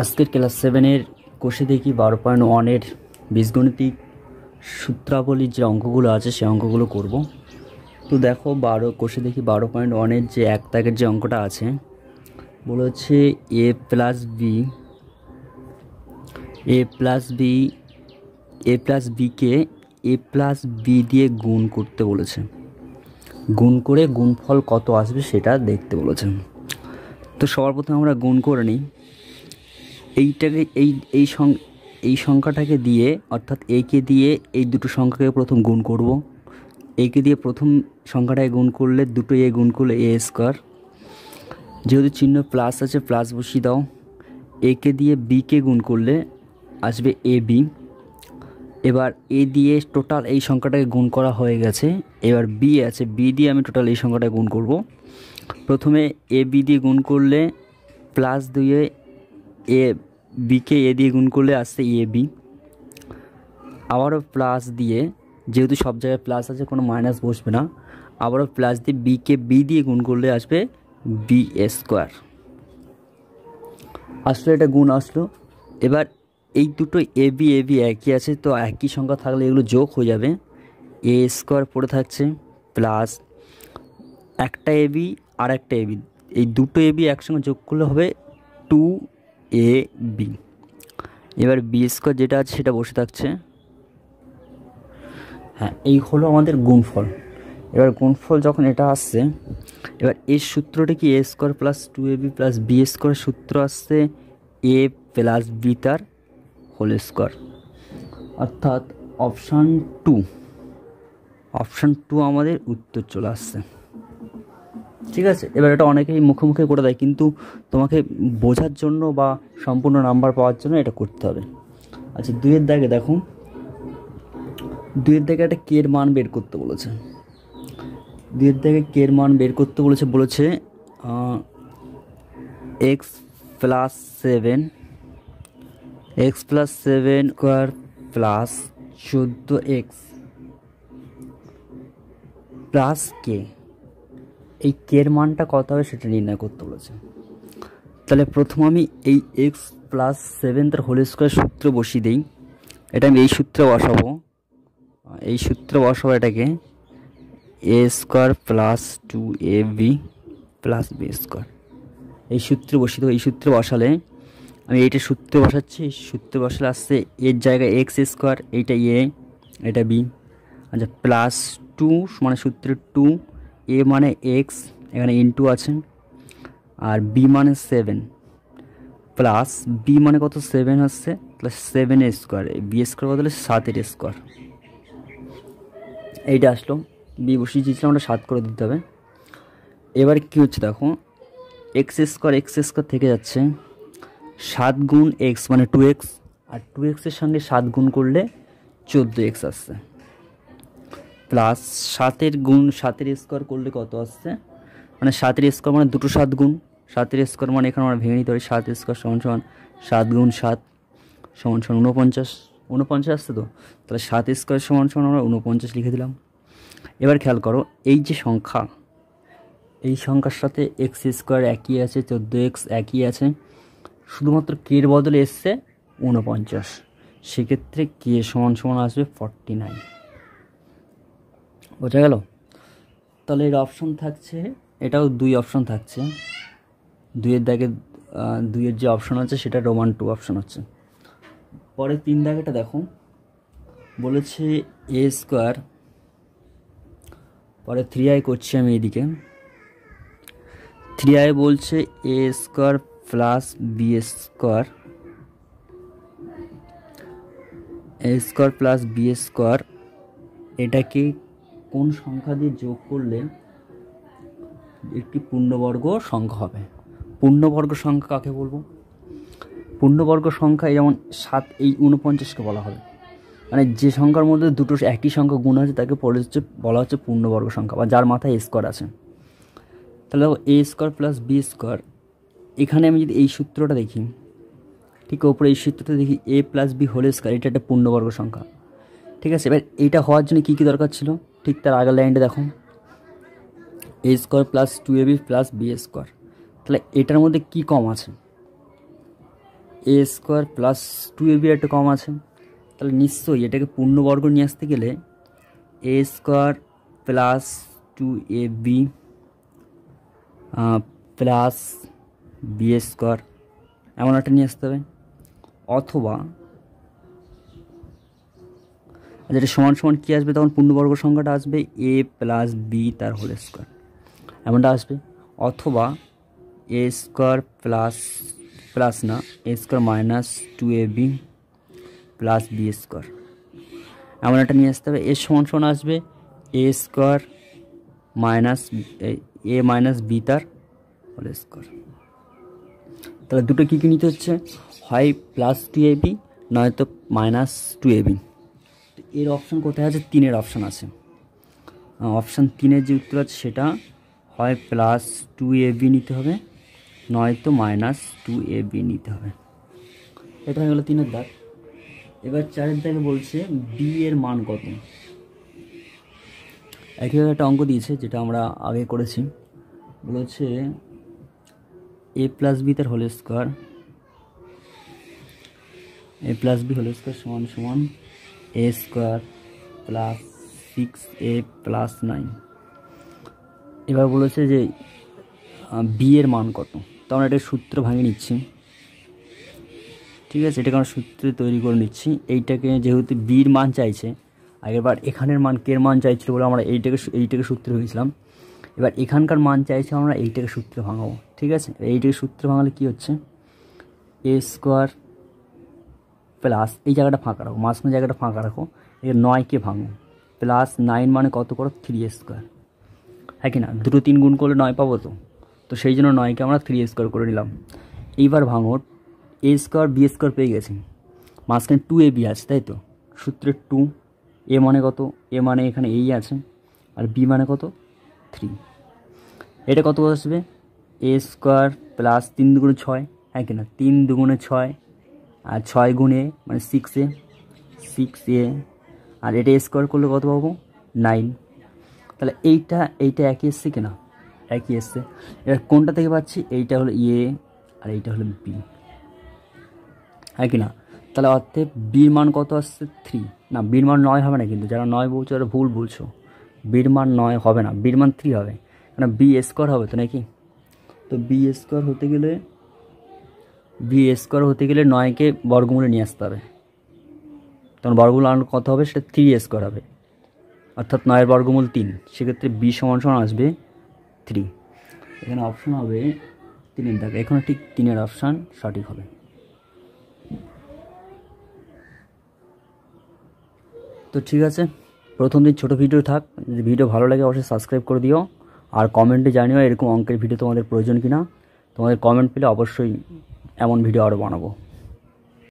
আজকের ক্লাস 7-এর কোষে দেখি 12.1-এর বীজগণিতিক সূত্রাবলীর যে অঙ্কগুলো আছে সেই অঙ্কগুলো করব। তো দেখো কোষে দেখি 12.1-এর যে এক দাগের যে অঙ্কটা আছে বলে হচ্ছে এ প্লাস বিকে এ প্লাস বি দিয়ে গুণ করতে বলেছে। গুণ করে গুণফল কত আসবে সেটা দেখতে বলেছে। তো সবার প্রথমে আমরা গুণ করে নিই। এইটাকে এই সংখ্যাটাকে দিয়ে, অর্থাৎ একে দিয়ে এই দুটো সংখ্যাকে প্রথম গুণ করব। একে দিয়ে প্রথম সংখ্যাটাকে গুণ করলে দুটো এ গুণ করলে এ স্কোয়ার, যেহেতু চিহ্ন প্লাস আছে প্লাস বসিয়ে দাও। একে দিয়ে বিকে গুণ করলে আসবে এ বি। এবার এ দিয়ে টোটাল এই সংখ্যাটাকে গুণ করা হয়ে গেছে। এবার বি আছে, বি দিয়ে আমি টোটাল এই সংখ্যাটাকে গুণ করব। প্রথমে এ বি দিয়ে গুণ করলে প্লাস দুইয়ে এ বিকে এ দিয়ে গুণ করলে আসছে এ বি। আবারও প্লাস দিয়ে, যেহেতু সব জায়গায় প্লাস আছে কোনো মাইনাস বসবে না, আবারও প্লাস দিয়ে বিকে বি দিয়ে গুণ করলে আসবে বি স্কোয়ার। আসলে এটা গুণ আসলো। এবার এই দুটো এ বি একই আছে, তো একই সংখ্যা থাকলে এগুলো যোগ হয়ে যাবে। এ স্কোয়ার পড়ে থাকছে প্লাস একটা এ বি আর একটা এ বি, এই দুটো এ বি একসঙ্গে যোগ করলে হবে 2ab। এবার বি স্কোয়ার যেটা আছে সেটা বসে থাকছে। হ্যাঁ, এই হলো আমাদের গুণফল। এবার গুণফল যখন এটা আসছে, এবার এর সূত্রটা কি? A square plus 2ab plus B square সূত্র আসছে এ প্লাস বি তার হোল স্কোয়ার, অর্থাৎ অপশান টু আমাদের উত্তর চলে আসছে। ঠিক আছে, এবার এটা অনেকেই মুখে মুখে করে দেয়, কিন্তু তোমাকে বোঝার জন্য বা সম্পূর্ণ নাম্বার পাওয়ার জন্য এটা করতে হবে। আচ্ছা, দুইয়ের দাগে দেখো, দুইয়ের দাগে একটা কে এর মান বের করতে বলেছে। দুইয়ের দাগে কে এর মান বের করতে বলেছে X plus seven square plus 14x plus K. এই কের মানটা কত হবে সেটা নির্ণয় করতে বলেছে। তাহলে প্রথম আমি এই এক্স প্লাস 7 তার হোল স্কোয়ার সূত্র বসিয়ে দিই। এটা আমি এই সূত্রে বসাবো, এটাকে A square plus 2ab plus B square এই সূত্রে বসিয়ে দেবো। এই সূত্রে বসালে আমি এইটা সূত্রে বসাচ্ছি, সূত্রে বসালে আসছে এর জায়গায় এক্স স্কোয়ার, এইটা এ এটা বি। আচ্ছা, প্লাস 2 মানে সূত্রে 2, এ মানে এক্স, এখানে ইনটু আছে, আর বি মানে 7 প্লাস বি মানে কত 7 হচ্ছে, প্লাস 7 স্কোয়ার, বি স্কোয়ার বদলে 7 স্কোয়ার। এইটা আসলো, বি বসিয়ে দিয়েছিলাম, ওটা 7 করে দিতে হবে। এবার কী হচ্ছে দেখো, এক্স স্কোয়ার থেকে যাচ্ছে, 7 গুণ এক্স মানে 2x, আর 2xের সঙ্গে 7 গুণ করলে 14x আসছে, প্লাস 7 স্কোয়ার করলে কত আসছে, মানে 7 স্কোয়ার মানে দুটো 7 গুণ, 7 স্কোয়ার মানে এখানে আমরা ভেঙে নিতে পারি 7 স্কোয়ার সমান 7 গুণ 7 সমান 49 আসছে। তো তাহলে 7 স্কোয়ার সমান আমরা 49 লিখে দিলাম। এবার খেয়াল করো, এই যে সংখ্যা, এই সংখ্যার সাথে এক্স স্কোয়ার একই আছে, 14x একই আছে, শুধুমাত্র কের বদলে এসছে 49। সেক্ষেত্রে কে সমান আসবে 49। বোঝা গেল? তাহলে এর অপশন থাকছে, এটাও 2 অপশন থাকছে। দুইয়ের দাগে দুইয়ের যে অপশন আছে সেটা রোমান 2 অপশন হচ্ছে। পরে 3 দাগেটা দেখো, বলেছে এ স্কোয়ার, পরে 3i করছি আমি এইদিকে, 3i বলছে এ স্কোয়ার প্লাস বি স্কোয়ার, এটাকে কোন সংখ্যা দিয়ে যোগ করলে একটি পূর্ণবর্গ সংখ্যা হবে? পূর্ণবর্গ সংখ্যা কাকে বলবো? পূর্ণবর্গ সংখ্যা যেমন 7, এই 49কে বলা হবে, মানে যে সংখ্যার মধ্যে দুটো একই সংখ্যা গুণ আছে তাকে বলা হচ্ছে পূর্ণবর্গ সংখ্যা, বা যার মাথায় স্কোয়ার আছে। তাহলে এ স্কোয়ার প্লাস বি স্কোয়ার, এখানে আমি যদি এই সূত্রটা দেখি, ঠিক ওপরে এই সূত্রটা দেখি এ প্লাস বি হোল স্কোয়ার, এটা একটা পূর্ণবর্গ সংখ্যা। ঠিক আছে, এবার এইটা হওয়ার জন্য কী দরকার ছিল? ঠিক তার আগের লাইনটা দেখো, A square plus 2ab plus B square. তাহলে এটার মধ্যে কি কম আছে? এ স্কোয়ার প্লাস 2ab একটু কম আছে, তাহলে নিশ্চয়ই এটাকে পূর্ণবর্গ নিয়ে আসতে গেলে A square plus 2ab plus B square এমন একটা নিয়ে আসতে হবে, অথবা যেটা সমান সমান কী আসবে তখন পূর্ণবর্গ সংখ্যাটা আসবে এ প্লাস বি তার হোল স্কোয়ার এমনটা আসবে, অথবা এ স্কোয়ার প্লাস না A square minus 2ab plus B square এমন একটা নিয়ে আসতে হবে। এর সমান সমান আসবে A square minus A minus B তার হোল স্কোয়ার। তাহলে দুটো কী কী নিতে হচ্ছে, হয় প্লাস 2ab নয়তো মাইনাস 2ab। এর অপশান কোথায় আছে, 3-এর অপশান আছে। অপশান 3-এর যে উত্তর আছে সেটা হয় প্লাস 2ab নিতে হবে নয়তো মাইনাস 2ab নিতে হবে। এটা হয়ে গেলো 3-এর দাগ। এবার 4-এর দাগে বলছে বি এর মান কত। একইভাবে একটা অঙ্ক দিয়েছে যেটা আমরা আগে করেছি, বলেছে এ প্লাস বি তার হোল স্কোয়ার এ প্লাস বি হোল স্কোয়ার সমান সমান এ স্কোয়ার প্লাস 6a প্লাস 9। এবার বলেছে যে বি এর মান কত, তো আমরা এটা সূত্র ভাঙে নিচ্ছি, ঠিক আছে, এটাকে আমরা সূত্রে তৈরি করে নিচ্ছি। এইটাকে যেহেতু বির মান চাইছে, আগেরবার এখানের মান কের মান চাইছিল বলে আমরা এইটাকে সূত্রে হয়েছিলাম, এবার এখানকার মান চাইছে আমরা এইটাকে সূত্রে ভাঙাবো, ঠিক আছে। এইটাকে সূত্রে ভাঙালে কী হচ্ছে, এ স্কোয়ার প্লাস এই জায়গাটা ফাঁকা রাখো, মাঝখানে জায়গাটা ফাঁকা রাখো, এর 9কে ভাঙো, প্লাস 9 মানে কত করো 3 স্কোয়ার, হ্যাঁ কি না, 2 3 গুণ করলে 9 পাবো, তো সেই জন্য 9কে আমরা 3 স্কোয়ার করে নিলাম। এইবার ভাঙো, এ স্কোয়ার বি স্কোয়ার পেয়ে গেছি, মাঝখানে 2ab আছে তাই তো, সূত্রের 2, এ মানে কত, এ মানে এখানে এই আছে, আর বি মানে কত 3, এটা কত আসবে এ স্কোয়ার প্লাস 3 দুগুণে 6, হ্যাঁ কি না, 3 দুগুণে 6 আর 6 গুণে মানে 6a আর এটা স্কোয়ার করলে কত পাবো 9। তাহলে এইটা একই এসছে কিনা, একই এসছে। এবার কোনটা থেকে পাচ্ছি, এইটা হলো এ আর এইটা হলো বি, হ্যাঁ কি না। তাহলে অর্থে বির মান কত আসছে 3, না বির মান 9 হবে না, কিন্তু যারা 9 বলছো তারা ভুল বলছো, বির মান 9 হবে না, বির মান 3 হবে, কারণ বি স্কোয়ার হবে তো নাকি। তো বি স্কোয়ার হতে গেলে 9কে বর্গমূলে নিয়ে আসতে হবে, তখন বর্গমূল কত হবে, সেটা 3 স্কোয়ার হবে, অর্থাৎ 9-এর বর্গমূল 3, সেক্ষেত্রে বি সমান সমান আসবে 3। এখানে অপশান হবে 3-এর দাগ, এখানে ঠিক 3-এর অপশান সঠিক হবে। তো ঠিক আছে, প্রথম দিন ছোটো ভিডিও থাক, যদি ভিডিও ভালো লাগে অবশ্যই সাবস্ক্রাইব করে দিও, আর কমেন্টে জানিও এরকম অঙ্কের ভিডিও তোমাদের প্রয়োজন কিনা, তোমাদের কমেন্ট পেলে অবশ্যই এমন ভিডিও আরও বানাবো।